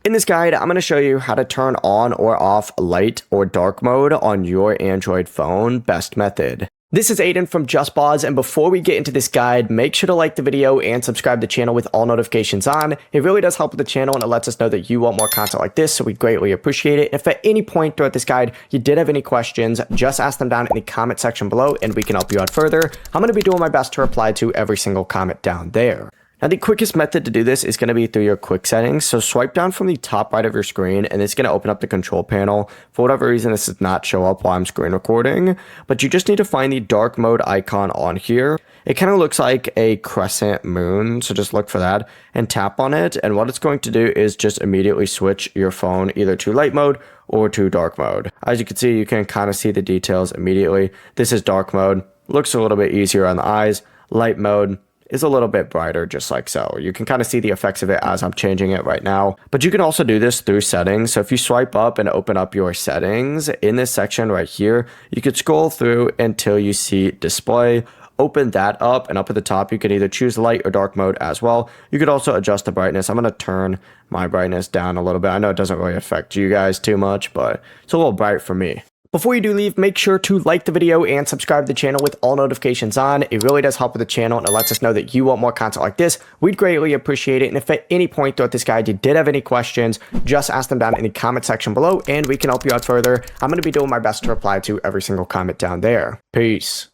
In this guide, I'm going to show you how to turn on or off light or dark mode on your Android phone, best method. This is Aiden from JustBoz, and before we get into this guide, make sure to like the video and subscribe to the channel with all notifications on. It really does help with the channel and it lets us know that you want more content like this, so we greatly appreciate it. If at any point throughout this guide you did have any questions, just ask them down in the comment section below and we can help you out further. I'm going to be doing my best to reply to every single comment down there. Now, the quickest method to do this is going to be through your quick settings. So swipe down from the top right of your screen and it's going to open up the control panel. For whatever reason, this does not show up while I'm screen recording, but you just need to find the dark mode icon on here. It kind of looks like a crescent moon. So just look for that and tap on it. And what it's going to do is just immediately switch your phone either to light mode or to dark mode. As you can see, you can kind of see the details immediately. This is dark mode. Looks a little bit easier on the eyes. Light mode is a little bit brighter, just like so. You can kind of see the effects of it as I'm changing it right now. But you can also do this through settings. So if you swipe up and open up your settings in this section right here, you could scroll through until you see display. Open that up, and up at the top you can either choose light or dark mode as well. You could also adjust the brightness. I'm going to turn my brightness down a little bit. I know it doesn't really affect you guys too much, but it's a little bright for me. Before you do leave, make sure to like the video and subscribe to the channel with all notifications on. It really does help with the channel and it lets us know that you want more content like this. We'd greatly appreciate it. And if at any point throughout this guide you did have any questions, just ask them down in the comment section below and we can help you out further. I'm going to be doing my best to reply to every single comment down there. Peace.